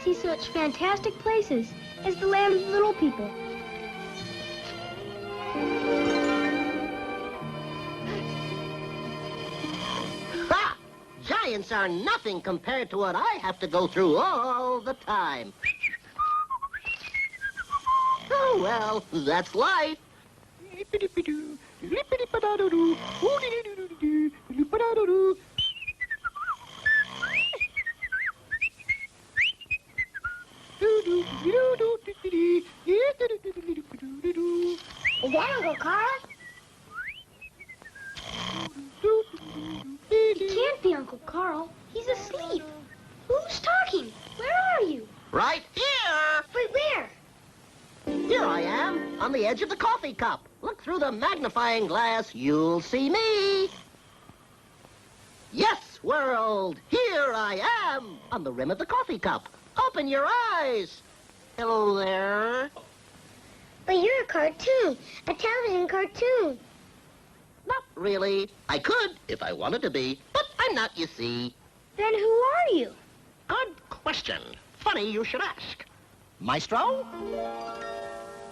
see such fantastic places as the land of the little people. Ha! Giants are nothing compared to what I have to go through all the time. Oh, well, that's life. Is that Uncle Carl? It can't be Uncle Carl. He's asleep. Who's talking? Where are you? Right here. Wait, where? Here I am, on the edge of the coffee cup. Look through the magnifying glass, you'll see me. Yes, world, here I am, on the rim of the coffee cup. Open your eyes. Hello there. But you're a cartoon, a television cartoon. Not really. I could, if I wanted to be, but I'm not, you see. Then who are you? Good question. Funny you should ask. Maestro?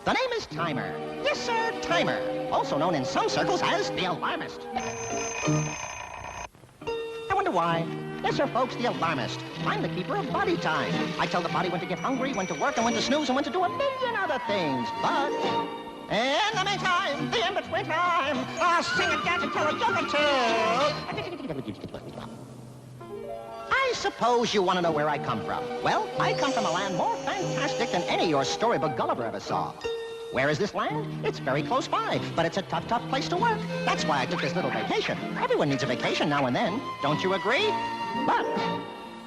The name is Tiimer. Yes, sir, Tiimer. Also known in some circles as the alarmist. I wonder why. Yes, sir, folks, the alarmist. I'm the keeper of body time. I tell the body when to get hungry, when to work, and when to snooze, and when to do a million other things. But in the meantime, the in-between time, I'll sing and dance and tell a joke or two. I suppose you want to know where I come from. Well, I come from a land more fantastic than any your storybook Gulliver ever saw. Where is this land? It's very close by, but it's a tough, tough place to work. That's why I took this little vacation. Everyone needs a vacation now and then. Don't you agree? But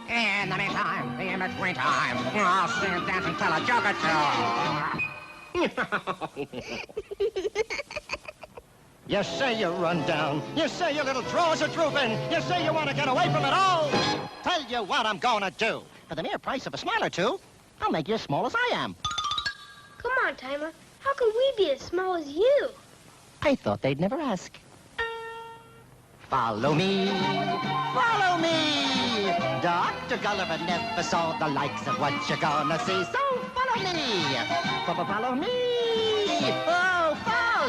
in the meantime, the in-between time, I'll sing and dance and tell a joke or two. You say you run down. You say your little drawers are drooping. You say you want to get away from it all. Tell you what I'm going to do. For the mere price of a smile or two, I'll make you as small as I am. Come on, Tiimer. How can we be as small as you? I thought they'd never ask. Follow me. Follow me. Dr. Gulliver never saw the likes of what you're gonna see. So follow me. Follow me.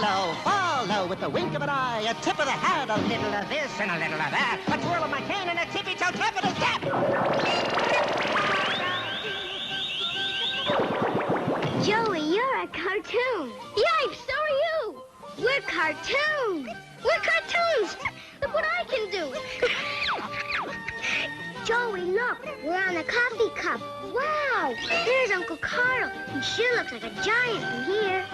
Oh, follow with the wink of an eye, a tip of the hat, a little of this and a little of that, a twirl of my cane and a tippy-toe tap and a tap. Joey, you're a cartoon. Yipes, so are you. We're cartoons. We're cartoons. Look what I can do. Joey, look, we're on a coffee cup. Wow, there's Uncle Carl. He sure looks like a giant from here.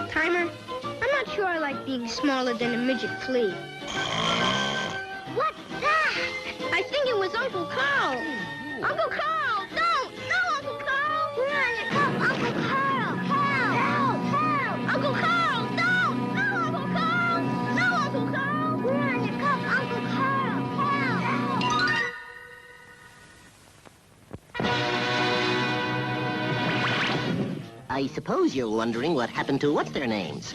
Tiimer, I'm not sure I like being smaller than a midget flea. What's that? I think it was Uncle Carl. Uncle Carl, don't! No, Uncle Carl! We're on your cup, Uncle Carl! Help! Help! Help! Uncle Carl, don't! No, Uncle Carl! No, Uncle Carl! We're on your cup, Uncle Carl! Help! I suppose you're wondering what happened to what's-their-names.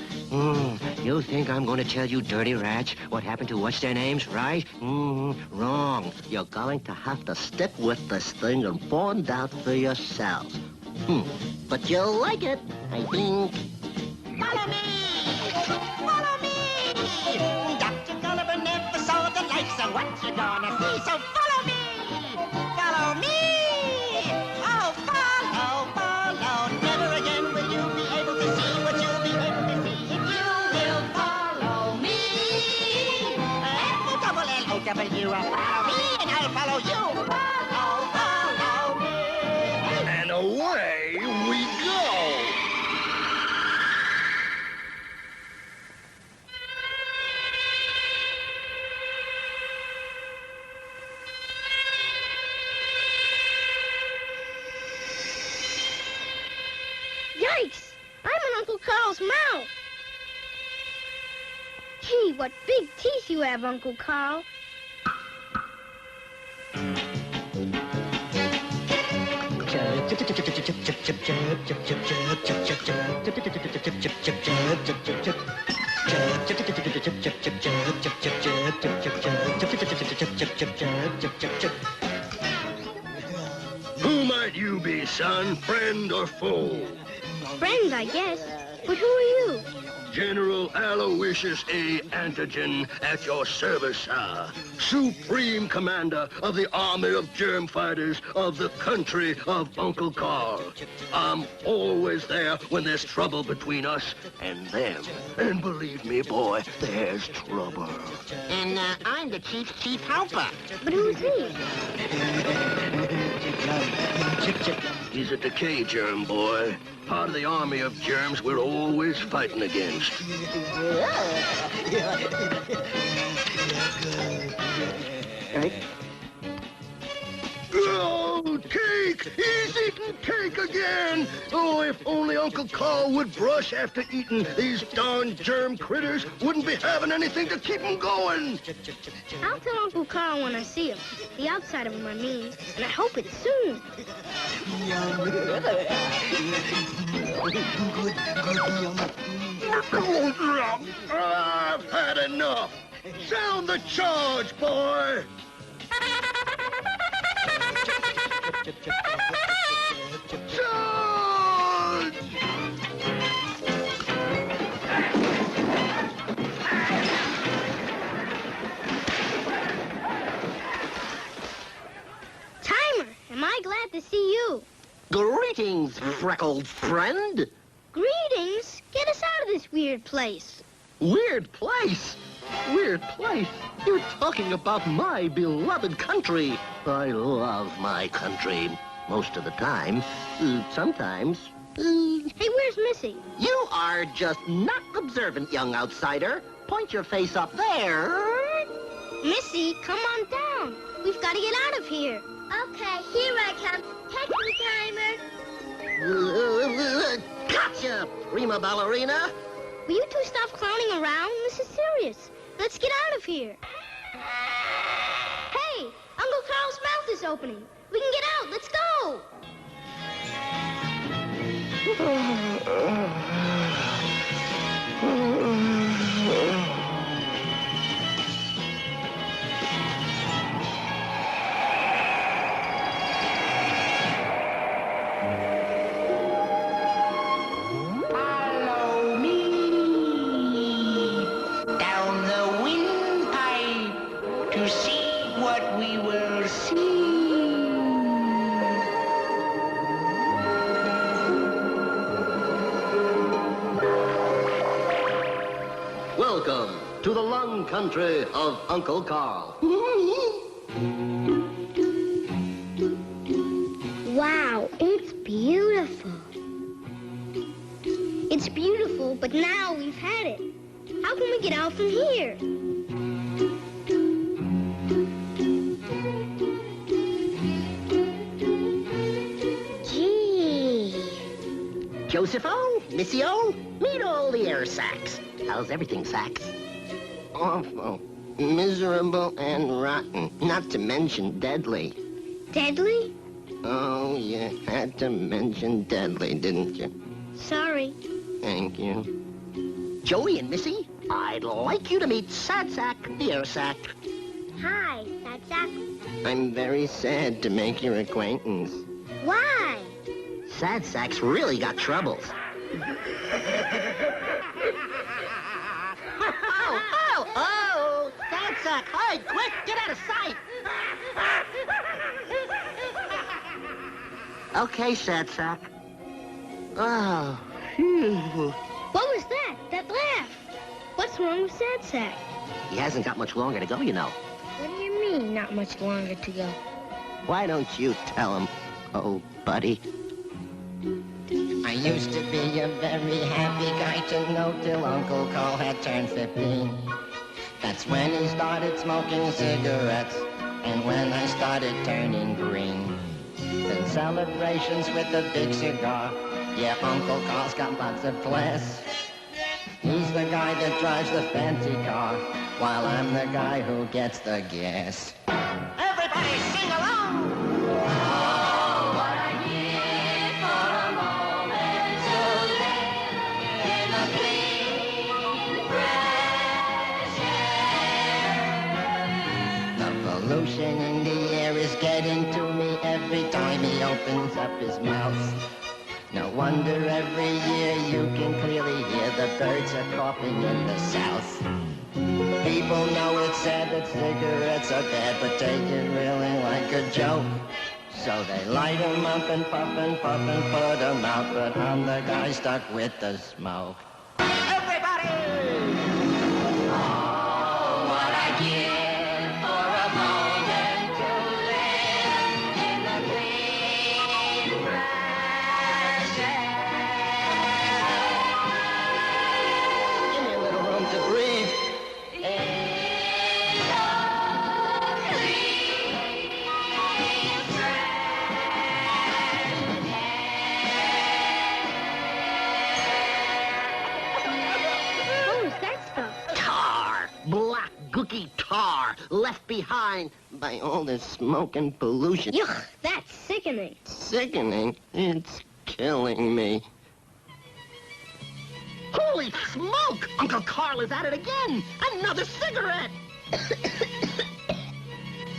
You think I'm going to tell you dirty rats what happened to what's-their-names, right? Wrong. You're going to have to stick with this thing and find out for yourselves. But you'll like it, I think. Follow me! Follow me! Dr. Gulliver never saw the likes of what you're gonna see, so follow me! Follow me! Oh, follow! Never again will you be able to see what you'll be able to see if you will follow me. F-O-double-L-O-W, follow me and I'll follow you. Follow me. And away we go. Yikes! I'm in Uncle Carl's mouth. Gee, what big teeth you have, Uncle Carl. son, friend or foe? Friend, I guess. But who are you? General Aloysius A. Antigen at your service, sir. Supreme Commander of the Army of Germ Fighters of the country of Uncle Carl. I'm always there when there's trouble between us and them. And believe me, boy, there's trouble. And I'm the chief's chief helper. But who's he? He's a decay germ, boy. Part of the army of germs we're always fighting against. Oh, cake! He's eating cake again! Oh, if only Uncle Carl would brush after eating. These darn germ critters wouldn't be having anything to keep him going. I'll tell Uncle Carl when I see him. The outside of him, I mean. And I hope it's soon. I've had enough. Sound the charge, boy! Charge! Tiimer, am I glad to see you? Greetings, freckled friend. Greetings. Get us out of this weird place. Weird place. Weird place. You're talking about my beloved country. I love my country. Most of the time. Sometimes. Hey, where's Missy? You are just not observant, young outsider. Point your face up there. Missy, come on down. We've got to get out of here. Okay, here I come. Catch me, Tiimer. Gotcha, prima ballerina. Will you two stop clowning around? This is serious. Let's get out of here. Hey, Uncle Carl's mouth is opening. We can get out. Let's go. Follow me down the windpipe to see what we will see. Welcome to the lung country of Uncle Carl. Wow, it's beautiful. It's beautiful, but now we've had it. How can we get out from here? Gee. Joseph-o, Missy-o, meet all the air sacs. How's everything, Sax? Awful, miserable, and rotten. Not to mention deadly. Deadly? Oh, you had to mention deadly, didn't you? Sorry. Thank you. Joey and Missy, I'd like you to meet Sad Sack, the air sac. Hi, Zach. I'm very sad to make your acquaintance. Why? Sad Sack's really got troubles. Oh! Sad Sack, hide! Quick, get out of sight! Okay, Sad Sack. Oh, phew. What was that? That laugh? What's wrong with Sad Sack? He hasn't got much longer to go, you know. What do you mean, not much longer to go? Why don't you tell him, oh, buddy? I used to be a very happy guy to know till Uncle Carl had turned 15. That's when he started smoking cigarettes, and when I started turning green. Then celebrations with a big cigar. Yeah, Uncle Carl's got lots of class. He's the guy that drives the fancy car, while I'm the guy who gets the gas. Everybody sing along! Oh, what I need for a moment to live in the clean, fresh air. The pollution in the air is getting to me every time he opens up his mouth. No wonder every year you can clearly hear the birds are coughing in the south. People know it's sad that cigarettes are bad, but take it really like a joke. So they light 'em up and puff and put 'em out, but I'm the guy stuck with the smoke. Everybody! Oh, what I give for a moment to live in the clean fresh air. Give me a little room to breathe. Black, gooky tar left behind by all this smoke and pollution. Yuck, that's sickening. Sickening? It's killing me. Holy smoke! Uncle Carl is at it again! Another cigarette!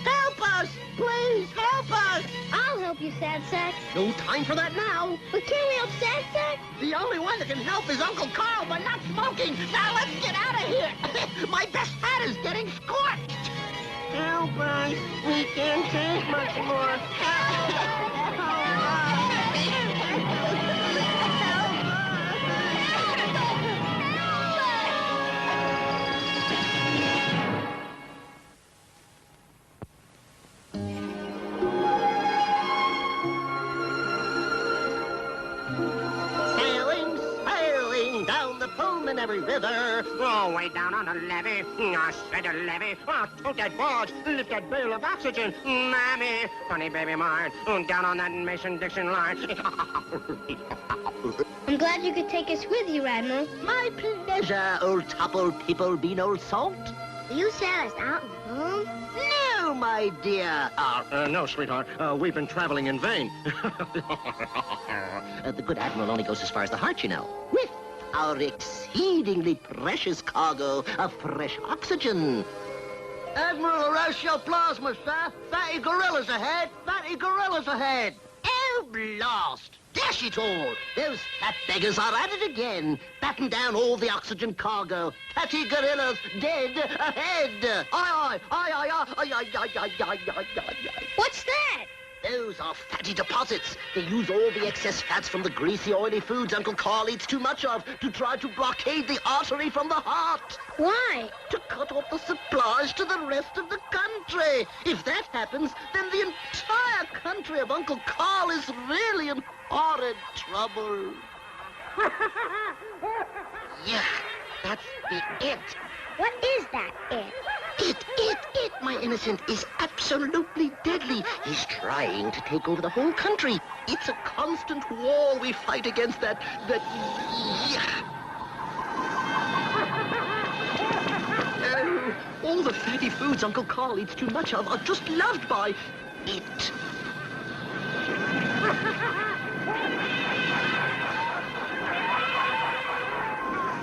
Help us! Please, help us! I'll help you, Sad Sack. No time for that now. But can't we help Sad Sack? The only one that can help is Uncle Carl by not smoking. Now let's get out of here. My best hat is getting scorched. Help us. We can't take much more. Down the pulmonary river. Oh, way down on the levee. I said a levee. Oh, tote that barge. Lift that bale of oxygen. Mammy, honey baby mine. Down on that Mason-Dixon line. I'm glad you could take us with you, Admiral. My pleasure, old topple people bean old salt. Will you sail us out alone? No, my dear. No, sweetheart. We've been traveling in vain. The good Admiral only goes as far as the heart, you know. With our exceedingly precious cargo of fresh oxygen. Admiral, arrest your plasma, sir. Fatty gorillas ahead. Fatty gorillas ahead. Oh, blast. Dash it all. Those fat beggars are at it again. Batten down all the oxygen cargo. Fatty gorillas dead ahead. Aye, aye, aye, aye, aye, aye, aye, aye, aye, aye, aye, aye. What's that? Those are fatty deposits. They use all the excess fats from the greasy, oily foods Uncle Carl eats too much of to try to blockade the artery from the heart. Why? To cut off the supplies to the rest of the country. If that happens, then the entire country of Uncle Carl is really in horrid trouble. Yeah, that's the it. What is that, it? It, my innocent, is absolutely deadly. He's trying to take over the whole country. It's a constant war we fight against that... all the fatty foods Uncle Carl eats too much of are just loved by it.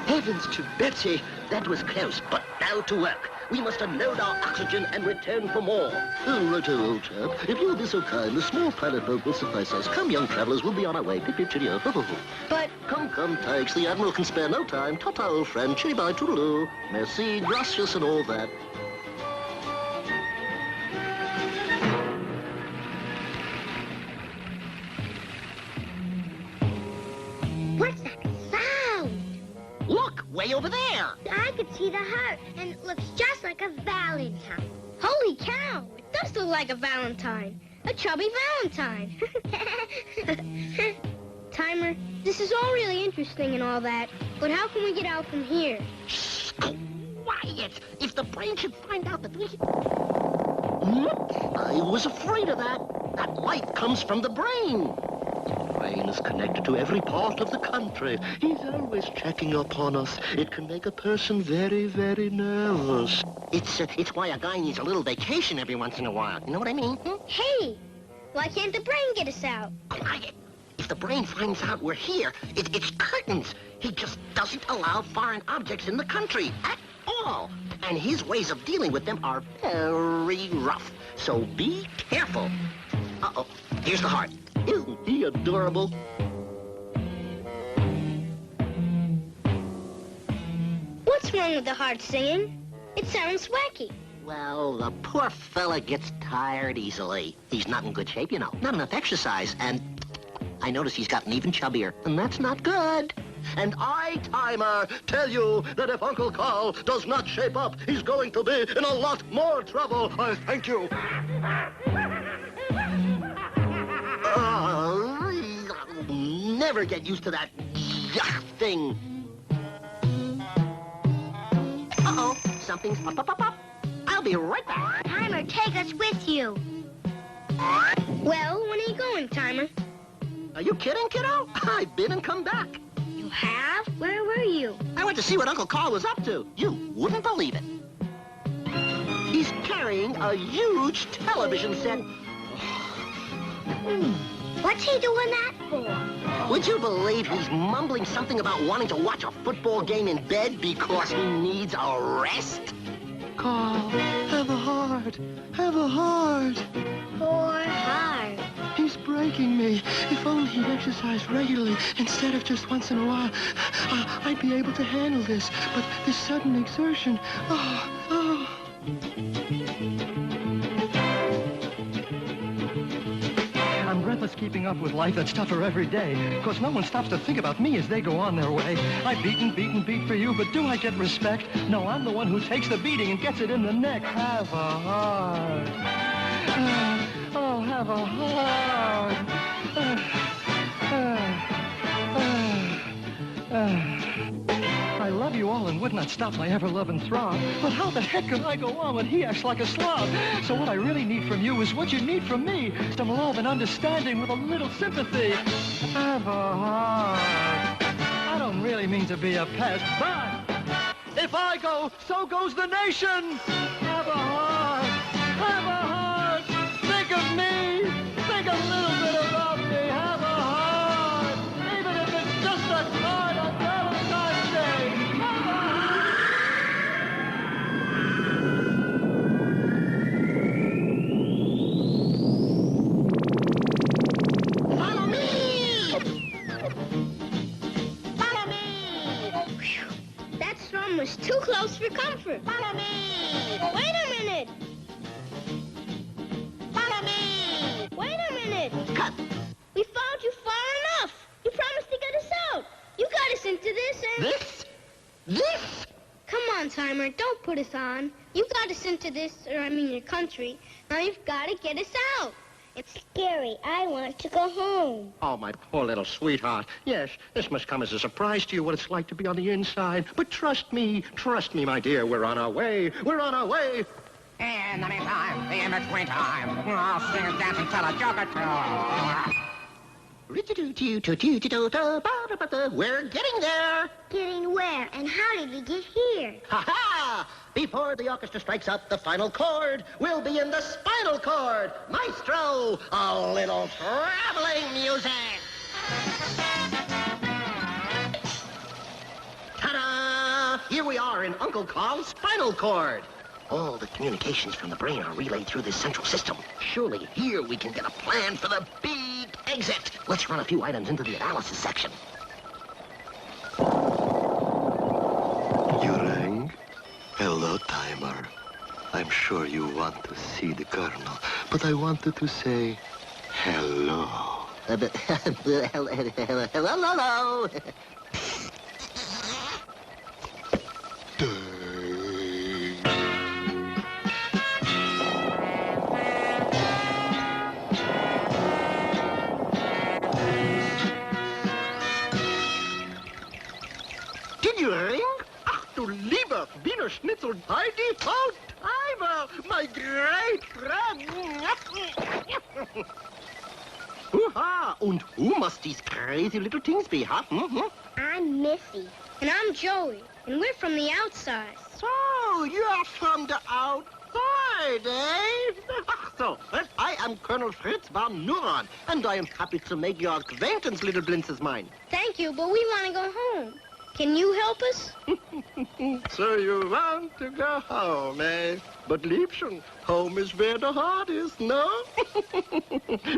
Heavens to Betsy, that was close, but now to work. We must unload our oxygen and return for more. Oh, righto, old chap. If you'll be so kind, the small pilot boat will suffice us. Come, young travelers, we'll be on our way. Pip, pip, cheerio. Ho, ho, ho. But... Come, Tykes. The Admiral can spare no time. Ta-ta, old friend. Chitty-bye, toodaloo. Merci, gracias, and all that. What's that sound? Look, way over there. I could see the heart, and it looks just like a valentine. Holy cow! It does look like a valentine. A chubby valentine. Tiimer, this is all really interesting and all that, but how can we get out from here? Shh, quiet. If the brain should find out that we... I was afraid of that. That light comes from the brain. The brain is connected to every part of the country. He's always checking upon us. It can make a person very, very nervous. It's why a guy needs a little vacation every once in a while. You know what I mean? Hey, why can't the brain get us out? Quiet. If the brain finds out we're here, it's curtains. He just doesn't allow foreign objects in the country at all. and his ways of dealing with them are very rough. So be careful. Uh-oh, here's the heart. Isn't he adorable? What's wrong with the heart singing? It sounds wacky. Well, the poor fella gets tired easily. He's not in good shape, you know. Not enough exercise, and I notice he's gotten even chubbier, and that's not good. And I, Tiimer, tell you that if Uncle Carl does not shape up, he's going to be in a lot more trouble. I thank you. I'll never get used to that yuck thing. Uh-oh, something's up. I'll be right back. Tiimer, take us with you. Well, when are you going, Tiimer? Are you kidding, kiddo? I've been and come back. You have? Where were you? I went to see what Uncle Carl was up to. You wouldn't believe it. He's carrying a huge television set. What's he doing that for? Would you believe he's mumbling something about wanting to watch a football game in bed because he needs a rest? Carl, have a heart. Have a heart. Poor heart. He's breaking me. If only he'd exercise regularly instead of just once in a while, I'd be able to handle this. But this sudden exertion, oh. I'm breathless keeping up with life that's tougher every day, because no one stops to think about me as they go on their way. I beat for you, but do I get respect? No, I'm the one who takes the beating and gets it in the neck. Have a heart. Oh, have a heart. I love you all and would not stop my ever-loving throb. But how the heck can I go on when he acts like a slob? So what I really need from you is what you need from me. Some love and understanding with a little sympathy. Have a heart. I don't really mean to be a pest, but if I go, so goes the nation. Have a heart. Have a heart. Think of me. Think a little bit about me. Have a heart. Even if it's just a card on Valentine's Day. Have a heart. Follow me! Follow me! Whew. That storm was too close for comfort. Follow me! Wait a minute. Follow me! Wait a minute. Cut! We followed you far enough. You promised to get us out. You got us into this and... This? Come on, Tiimer. Don't put us on. You got us into this, your country. Now you've got to get us out. It's scary. I want to go home. Oh, my poor little sweetheart. Yes, this must come as a surprise to you what it's like to be on the inside. But trust me, my dear. We're on our way. We're on our way. In the meantime, the in-between time, I'll sing and dance and tell a joke or two. We're getting there. Getting where? And how did we get here? Ha-ha! Before the orchestra strikes up the final chord, we'll be in the spinal cord. Maestro, a little traveling music. Ta-da! Here we are in Uncle Carl's spinal cord. All the communications from the brain are relayed through this central system. Surely here we can get a plan for the big exit. Let's run a few items into the analysis section. You rang? Hello, Tiimer. I'm sure you want to see the Colonel, but I wanted to say hello. Hello. Did you ring? Ach, du lieber Wiener Schnitzel by default Tiimer, my great friend. Hoo-ha! Und who must these crazy little things be, huh? I'm Missey. And I'm Joey. And we're from the outside. So, you're from the outside, eh? So, well, I am Colonel Fritz von Neuron, and I am happy to make your acquaintance, little Blintzes mine. Thank you, but we want to go home. Can you help us? So you want to go home, eh? But Liebchen, home is where the heart is, no?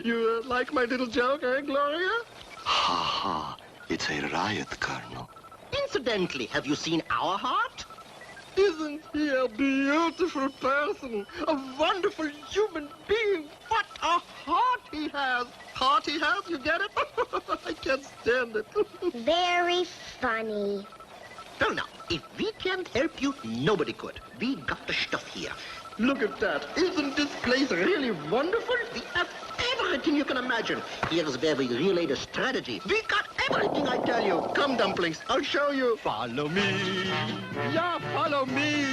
You like my little joke, eh, Gloria? Ha ha. It's a riot, Colonel. Incidentally, have you seen our heart? Isn't he a beautiful person? A wonderful human being? What a heart he has! Heart he has, you get it? I can't stand it. Very funny. No. If we can't help you, nobody could. We got the stuff here. Look at that. Isn't this place really wonderful? We have everything you can imagine. Here's where we relay the strategy. We got everything, I tell you. Come, Dumplings, I'll show you. Follow me. Yeah, follow me.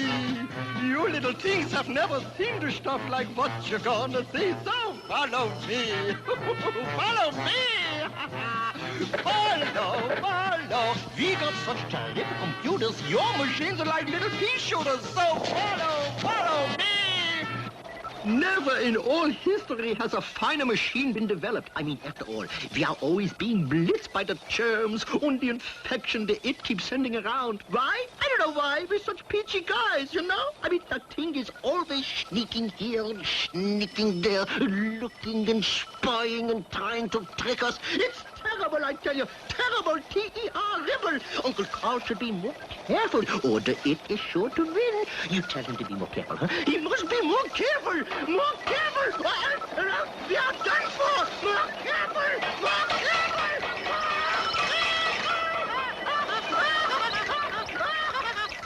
You little things have never seen the stuff like what you're gonna see, so follow me. Follow me. Follow. We got such terrific computers. Your machines are like little pea shooters, so follow me. Never in all history has a finer machine been developed. I mean, after all, we are always being blitzed by the germs and the infection that it keeps sending around. Why? I don't know why. We're such peachy guys, you know? I mean, that thing is always sneaking here and sneaking there, looking and spying and trying to trick us. It's terrible, I tell you. Terrible. Terrible. Uncle Carl should be more careful, or the it is sure to win. You tell him to be more careful, huh? He must be more careful. More careful. We are done for. More careful. More careful.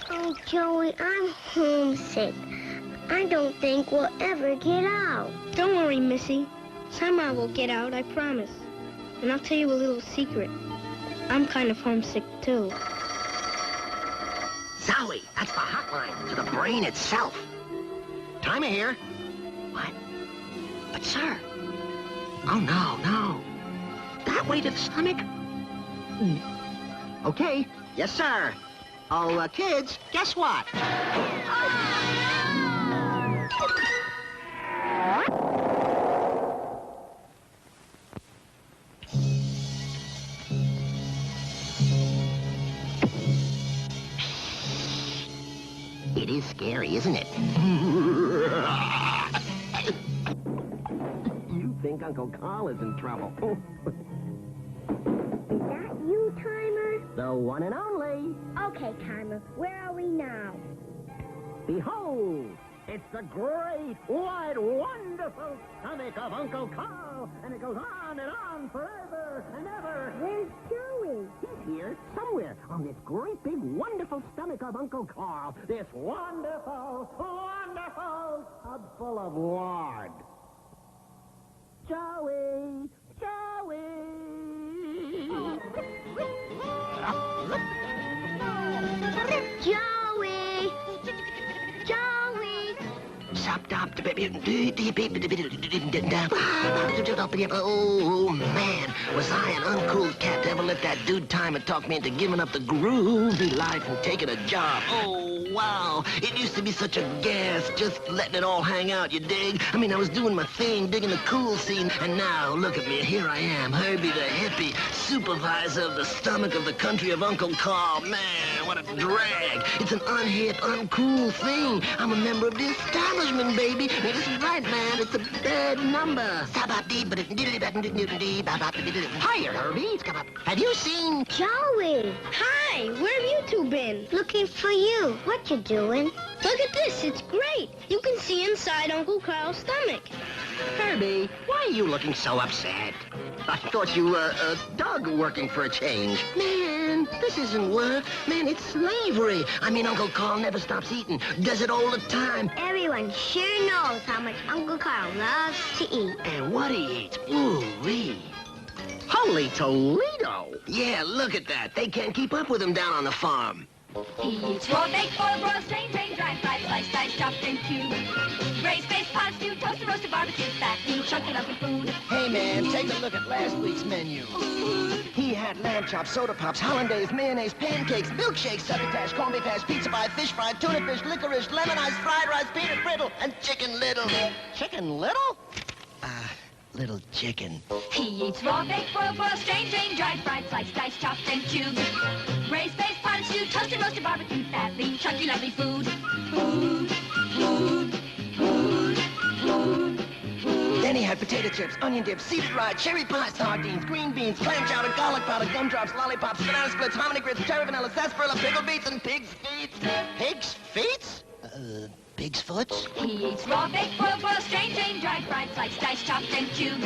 Oh, Joey, I'm homesick. I don't think we'll ever get out. Don't worry, Missy. Somehow we'll get out, I promise. And I'll tell you a little secret. I'm kind of homesick, too. Zowie, that's the hotline to the brain itself. Tiimer here. What? But, sir. Oh, no. That way to the stomach? Okay. Yes, sir. Oh, kids, guess what? It is scary, isn't it? You think Uncle Carl is in trouble. Is that you, Tiimer? The one and only. Okay, Tiimer, where are we now? Behold, it's the great, wide, wonderful stomach of Uncle Carl, and it goes on and on forever and ever. Where's Joey? He's here, somewhere, on this great, big, wonderful stomach of Uncle Carl. This wonderful tub full of lard. Joey! Joey! Oh, man. Was I an uncool cat to ever let that dude Tiimer talk me into giving up the groovy life and taking a job? Oh, wow. It used to be such a gas, just letting it all hang out, you dig? I mean, I was doing my thing, digging the cool scene, and now, look at me, here I am, Herbie the hippie, supervisor of the stomach of the country of Uncle Carl. Man, what a drag. It's an unhip, uncool thing. I'm a member of the establishment, baby. This is right, man. It's a bad number. Hiya, Herbie. Have you seen... Joey! Hi, where have you two been? Looking for you. What you doing? Look at this, it's great. You can see inside Uncle Carl's stomach. Herbie, why are you looking so upset? I thought you were dug working for a change. Man, this isn't work. Man, it's slavery. I mean, Uncle Carl never stops eating. Does it all the time. Everyone sure knows how much Uncle Carl loves to eat. And what he eats. Ooh-wee. Holy Toledo! Yeah, look at that. They can't keep up with him down on the farm. He eats raw, baked, boiled, broiled, strained, drained, dried, fried, sliced, diced, chopped, and cubed. Braised, baked, pot, stewed, toasted, roasted, barbecued, fat, noodle, chunk it up in food. Hey, man, take a look at last week's menu. He had lamb chops, soda pops, hollandaise, mayonnaise, pancakes, milkshakes, succotash, corned beef hash, pizza pie, fish fry, tuna fish, licorice, lemon ice, fried rice, peanut brittle, and chicken little. Chicken little? Little chicken. He eats raw, baked, boiled, broiled, strained, drained, dried, fried, sliced, diced, chopped, and cubed. Braised, baked, pot, potted stew, toasted, roasted, barbecue, fat, lean, chunky, lovely food. Food, food, food, food. Then he had potato chips, onion dip, seafood rye, cherry pie, sardines, green beans, clam chowder, garlic powder, gumdrops, lollipops, banana splits, hominy grits, cherry vanilla, sarsaparilla, pickled beets, and pig's feet. Pig's feet? Pig's foots? He eats raw, baked, boiled, strained, drained, dried, fried, sliced, diced, chopped, and cubed.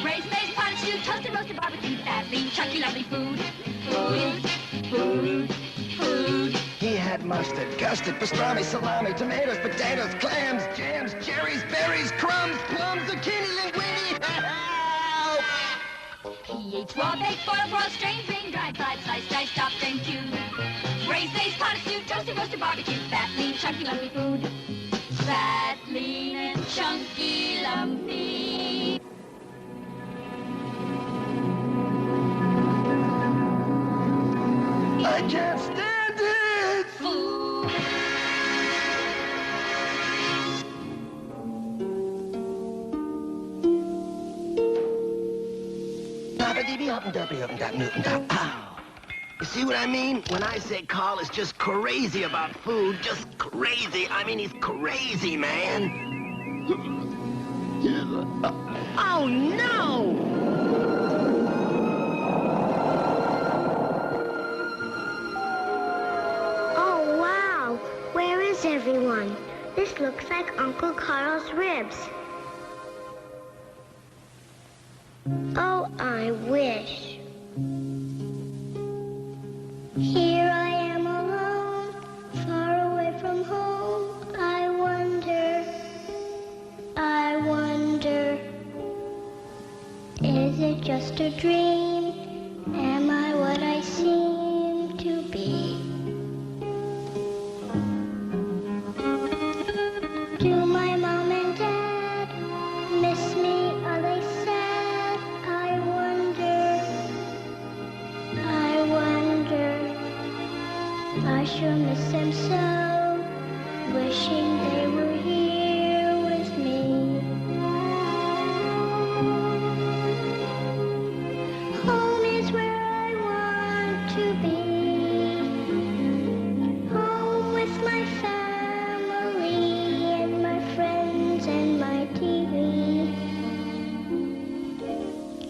Braised, maize, potted stew, toasted, roasted, barbecue, fat, lean, chunky, lovely food. Food, food, food. He had mustard, custard, pastrami, salami, tomatoes, potatoes, clams, jams, cherries, berries, crumbs, plums, zucchini, linguine. Help! He eats raw, baked, boiled, strained, drained, dried, fried, sliced, diced, chopped, and cubed. Braised, maize, potted stew, toasted, roasted, barbecue, fat, lean, chunky, lumpy food. Fat, lean, and chunky, lumpy. I can't stand it! Food. You see what I mean? When I say Carl is just crazy about food, just crazy, I mean he's crazy, man. Oh, no! Oh, wow. Where is everyone? This looks like Uncle Carl's ribs. Oh, I wish. Here I am alone, far away from home. I wonder, is it just a dream? Am I what I seem to be? Do my mom and dad miss me? Are they sad? I wonder. I sure miss them so, wishing they were here with me. Home is where I want to be. Home with my family and my friends and my TV.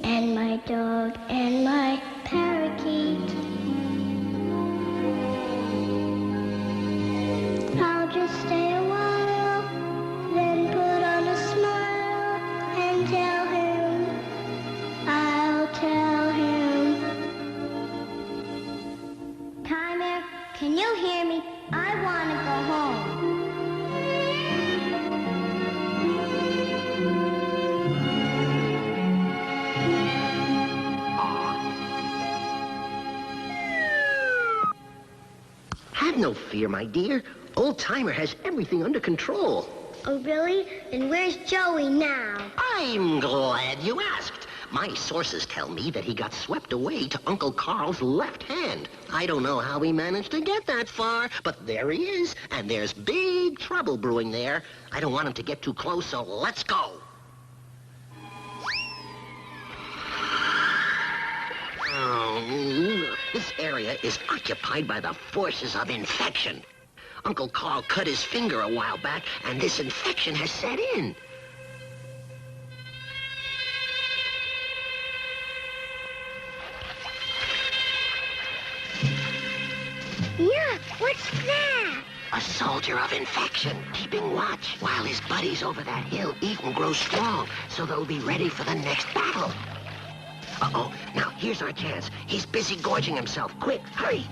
And my dog and my parakeet. I'll just stay a while, then put on a smile and tell him, I'll tell him. Tiimer, can you hear me? I want to go home. Have no fear, my dear. Old Tiimer has everything under control. Oh, really? And where's Joey now? I'm glad you asked. My sources tell me that he got swept away to Uncle Carl's left hand. I don't know how he managed to get that far, but there he is, and there's big trouble brewing there. I don't want him to get too close, so let's go. Oh, this area is occupied by the forces of infection. Uncle Carl cut his finger a while back, and this infection has set in. Yuck, what's that? A soldier of infection, keeping watch while his buddies over that hill eat and grow strong, so they'll be ready for the next battle. Uh-oh, now here's our chance. He's busy gorging himself. Quick, hurry!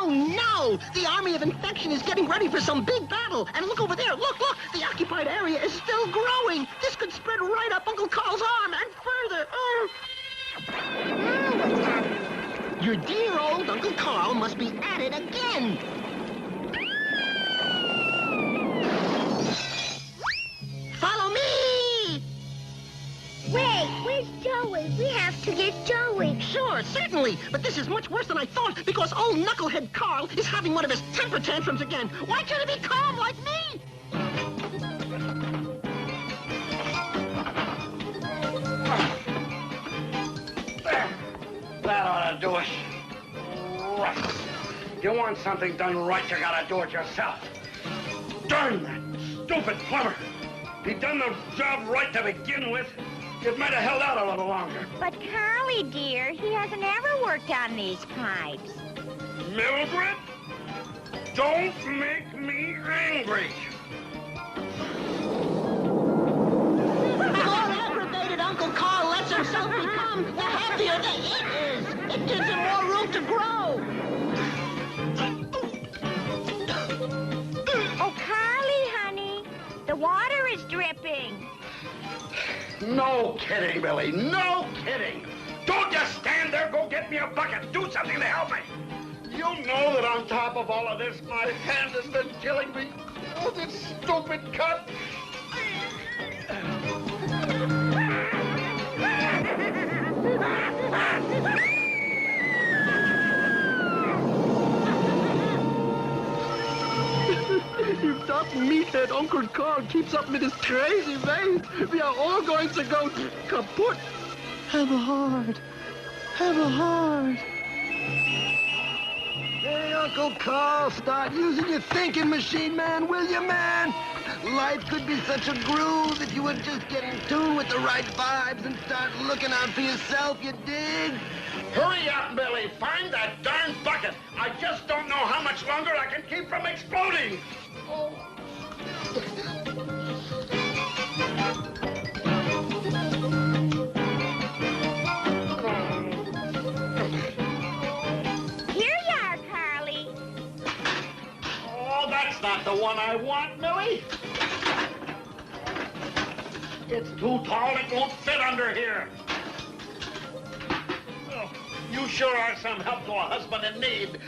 Oh, no! The army of infection is getting ready for some big battle. And look over there. Look, look! The occupied area is still growing. This could spread right up Uncle Carl's arm and further. Your dear old Uncle Carl must be at it again. Follow me! Wait, where's Joey? We have to get Joey. Sure, certainly. But this is much worse than I thought, because old Knucklehead Carl is having one of his temper tantrums again. Why can't he be calm like me? gotta do it right. If you want something done right, you gotta do it yourself. Darn that stupid plumber. If he'd done the job right to begin with, it might have held out a little longer. But Curly, dear, he hasn't ever worked on these pipes. Mildred, don't make me angry. The more aggravated Uncle Carl lets himself become, the happier the it is. It gives him more room to grow. Oh, Carly, honey, the water is dripping. No kidding, Billy. No kidding. Don't just stand there. Go get me a bucket. Do something to help me. You know that on top of all of this, my hand has been killing me. Oh, this stupid cut. If that meathead Uncle Carl keeps up with his crazy ways, we are all going to go kaput. Have a heart. Have a heart. Hey, Uncle Carl, start using your thinking machine, man, will you, man? Life could be such a groove if you would just get in tune with the right vibes and start looking out for yourself, you dig? Hurry up, Billy. Find that darn bucket. I just don't know how much longer I can keep from exploding. Oh. Here you are, Carly. Oh, that's not the one I want, Millie. It's too tall. It won't fit under here. Oh, you sure are some help to a husband in need.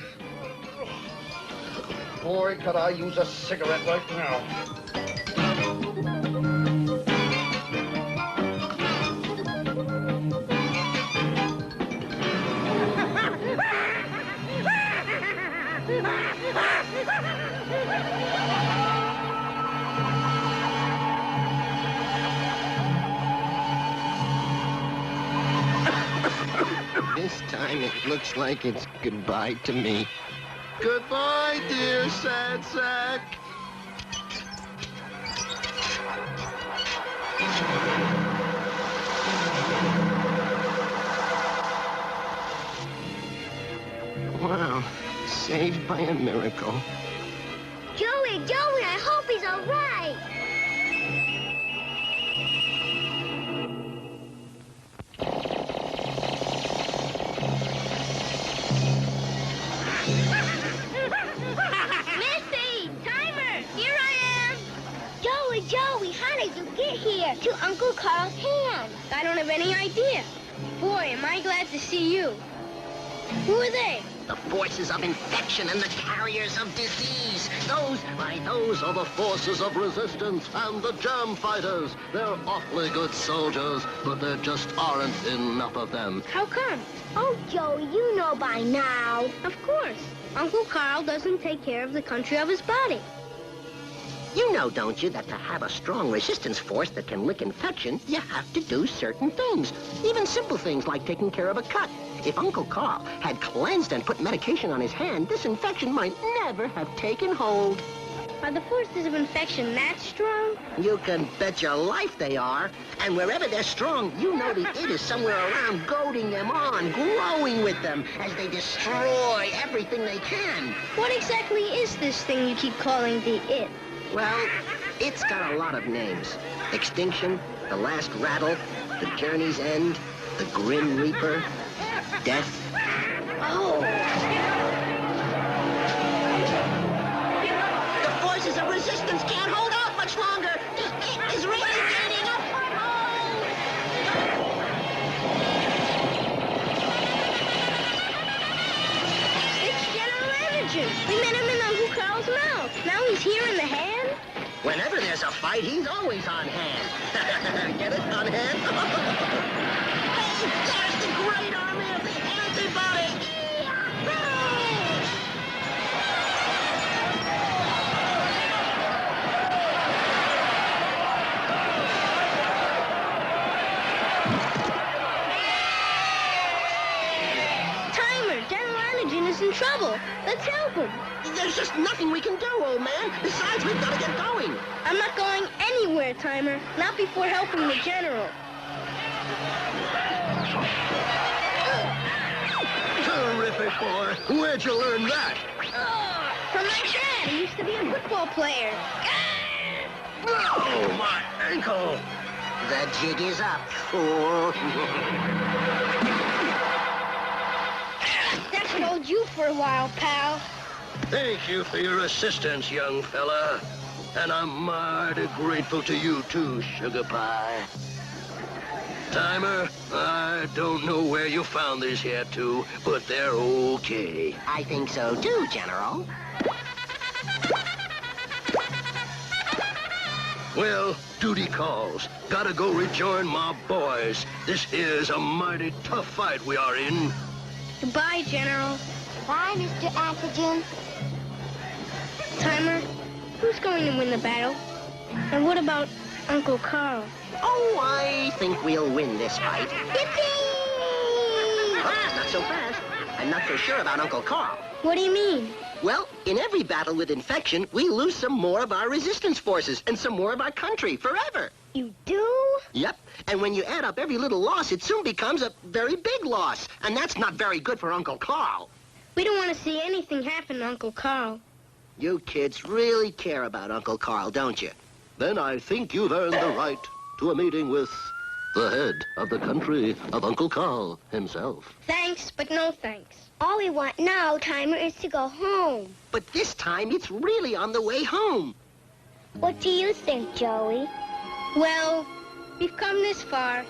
Boy, could I use a cigarette right now. This time it looks like it's goodbye to me. Goodbye, dear sad sack. Wow, saved by a miracle. Joey, I hope he's all right. Missy! Tiimer! Here I am! Joey, how did you get here? To Uncle Carl's hand. I don't have any idea. Boy, am I glad to see you. Who are they? The forces of infection and the carriers of disease. Those are the forces of resistance and the germ fighters. They're awfully good soldiers, but there just aren't enough of them. How come? Oh, Joey, you know by now. Of course. Uncle Carl doesn't take care of the country of his body. You know, don't you, that to have a strong resistance force that can lick infection, you have to do certain things. Even simple things like taking care of a cut. If Uncle Carl had cleansed and put medication on his hand, this infection might never have taken hold. Are the forces of infection that strong? You can bet your life they are. And wherever they're strong, you know the it is somewhere around, goading them on, growing with them as they destroy everything they can. What exactly is this thing you keep calling the it? Well, it's got a lot of names. Extinction, the last rattle, the journey's end, the grim reaper, death. Oh! The forces of resistance can't hold out much longer. The it is really gaining a foothold. It's General Energy. We met him in Uncle Carl's mouth. Now he's here in the hand? Whenever there's a fight, he's always on hand. Get it? On hand? Hey, there's the great army of the antibody! Antigen is in trouble. Let's help him. There's just nothing we can do, old man. Besides, we've got to get going. I'm not going anywhere, Tiimer. Not before helping the General. Terrific, boy. Where'd you learn that? From my dad. He used to be a football player. Oh, my ankle. The jig is up. That should hold you for a while, pal. Thank you for your assistance, young fella. And I'm mighty grateful to you, too, Sugar Pie. Tiimer, I don't know where you found these here two, but they're okay. I think so, too, General. Well, duty calls. Gotta go rejoin my boys. This is a mighty tough fight we are in. Goodbye, General. Bye, Mr. Antigen. Tiimer, who's going to win the battle? And what about Uncle Carl? Oh, I think we'll win this fight. Yippee! Ah, not so fast. I'm not so sure about Uncle Carl. What do you mean? Well, in every battle with infection, we lose some more of our resistance forces and some more of our country forever. You do? Yep. And when you add up every little loss, it soon becomes a very big loss. And that's not very good for Uncle Carl. We don't want to see anything happen to Uncle Carl. You kids really care about Uncle Carl, don't you? Then I think you've earned the right to a meeting with the head of the country of Uncle Carl himself. Thanks, but no thanks. All we want now, Tiimer, is to go home. But this time, it's really on the way home. What do you think, Joey? Well, we've come this far.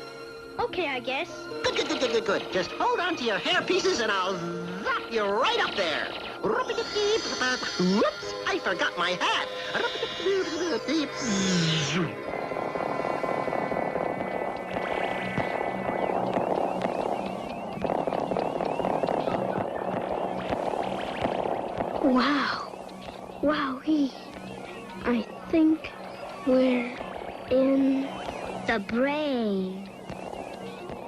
Okay, I guess. Good. Just hold on to your hair pieces and I'll zap you right up there. Whoops, I forgot my hat. Wowee. I think we're in the brain.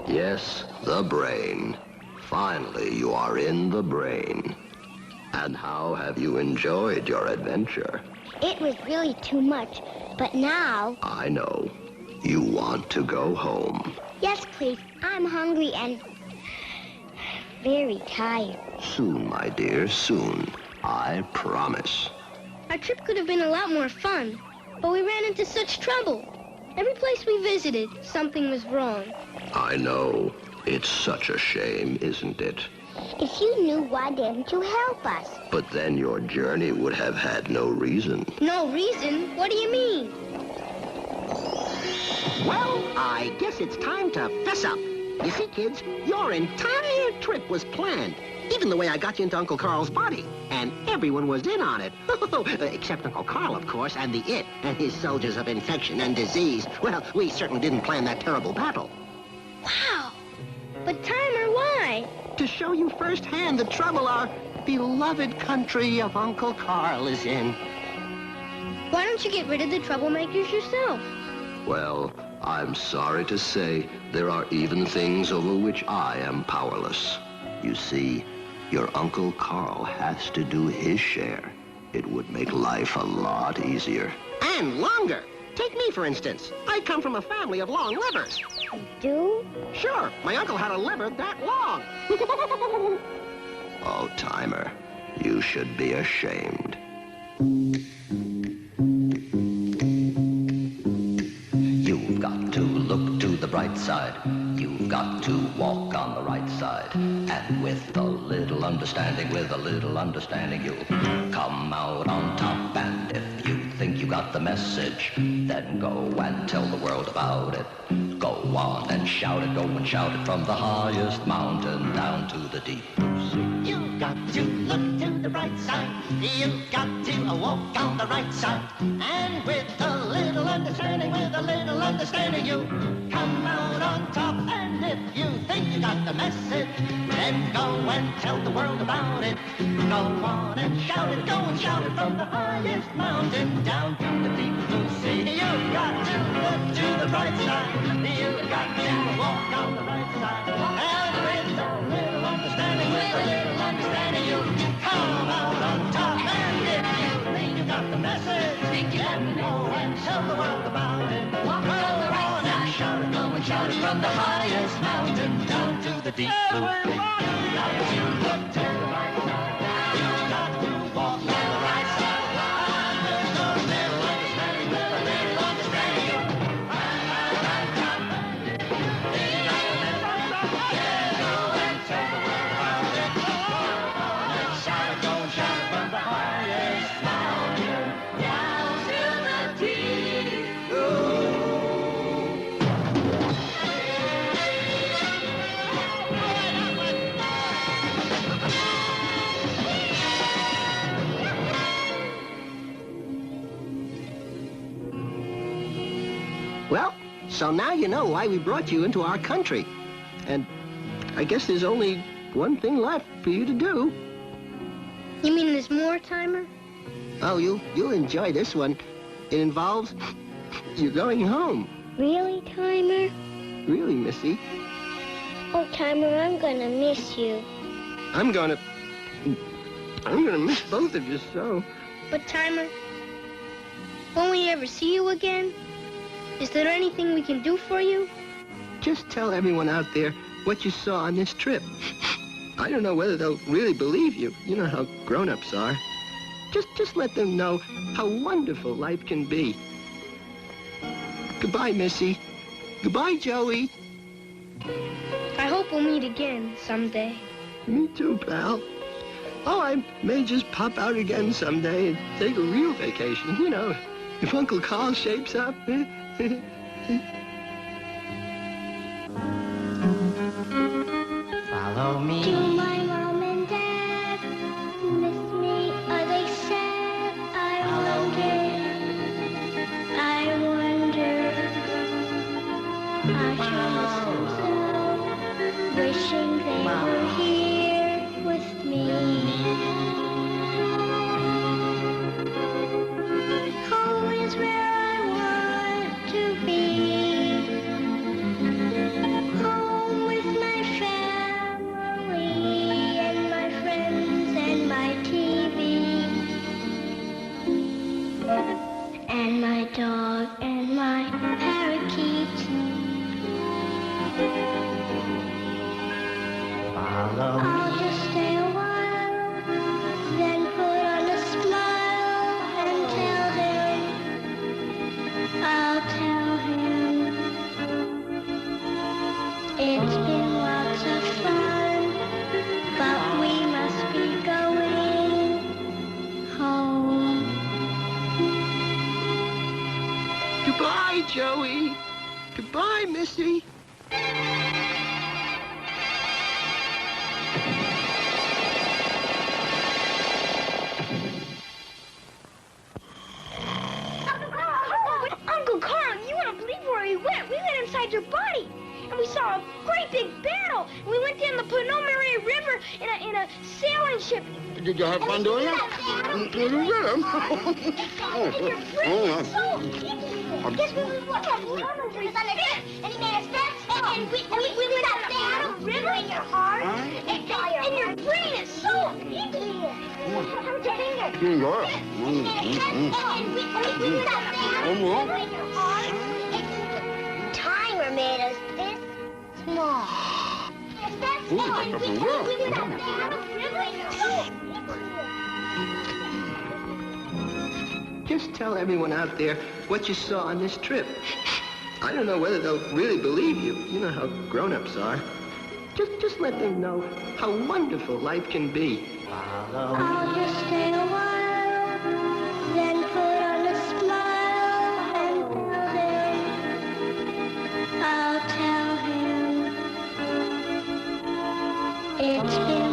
Yes, the brain. Finally, you are in the brain. And how have you enjoyed your adventure? It was really too much, but now... I know. You want to go home. Yes, please. I'm hungry and very tired. Soon, my dear, soon. I promise. Our trip could have been a lot more fun, but we ran into such trouble. Every place we visited, something was wrong. I know. It's such a shame, isn't it? If you knew, why didn't you help us? But then your journey would have had no reason. No reason? What do you mean? Well, I guess it's time to fess up. You see, kids, your entire trip was planned. Even the way I got you into Uncle Carl's body. And everyone was in on it. Except Uncle Carl, of course, and the It, and his soldiers of infection and disease. Well, we certainly didn't plan that terrible battle. Wow. But Tiimer, why? To show you firsthand the trouble our beloved country of Uncle Carl is in. Why don't you get rid of the troublemakers yourself? Well, I'm sorry to say there are even things over which I am powerless. You see, your Uncle Carl has to do his share. It would make life a lot easier. And longer. Take me, for instance. I come from a family of long livers. You do? Sure, my uncle had a liver that long. Oh, Tiimer, you should be ashamed. You've got to look to the bright side. You've got to walk on the right side. And with a little understanding, you'll come out on top. And if you think you got the message, then go and tell the world about it. Go on and shout it, from the highest mountain down to the deep blue sea. You've got to look to the bright side. You've got to walk on the right side. And with a little understanding, you come out on top. And if you think you got the message, then go and tell the world about it. Go on and shout it, from the highest mountain down to the deep blue sea. You've got to look to the bright side. You've got to walk on the right side. And with a little understanding, from the highest mountain down to the deep blue sea. Now that you look to the right side, you've got to walk on the right side. There's no little understanding with a little understanding. You find out on top. They got the message. Yeah, go and tell the world about it. Let's shout it, go and shout it from the highest mountain down to the deep blue. Well, so now you know why we brought you into our country. And I guess there's only one thing left for you to do. You mean there's more, Tiimer? Oh, you'll enjoy this one. It involves you going home. Really, Tiimer? Really, Missy. Oh, Tiimer, I'm gonna miss you. I'm gonna miss both of you so. But Tiimer, won't we ever see you again? Is there anything we can do for you? Just tell everyone out there what you saw on this trip. I don't know whether they'll really believe you. You know how grown-ups are. Just let them know how wonderful life can be. Goodbye, Missy. Goodbye, Joey. I hope we'll meet again someday. Me too, pal. Oh, I may just pop out again someday and take a real vacation, you know, if Uncle Carl shapes up. Follow me. Do my mom and dad miss me? Are they sad? I wonder. I sure miss them so, wishing they were here with me. Home is where I want to be. Home with my family and my friends and my TV. And my dog and my parakeet. Follow me. I'll just stay a while, then put on a smile and tell him. I'll tell him. It's been lots of fun, but we must be going home. Goodbye, Joey. Goodbye, Missy. Uncle Carl, you won't believe where we went. We went inside your body, and we saw a great big battle. We went down the Pommery River in a sailing ship. Did you have fun doing it? And your friend was so Guess we went on his fist, and he made us dance, and we went down the river in your heart, and your brain is so icky. How's your finger? And we went down the river in your heart. Tiimer made us this small. Yes, that's small. And we went down the river in your heart. Just tell everyone out there what you saw on this trip. I don't know whether they'll really believe you. You know how grown-ups are. Just let them know how wonderful life can be. I'll just stay a while, then put on a smile and tell him. I'll tell him. It's been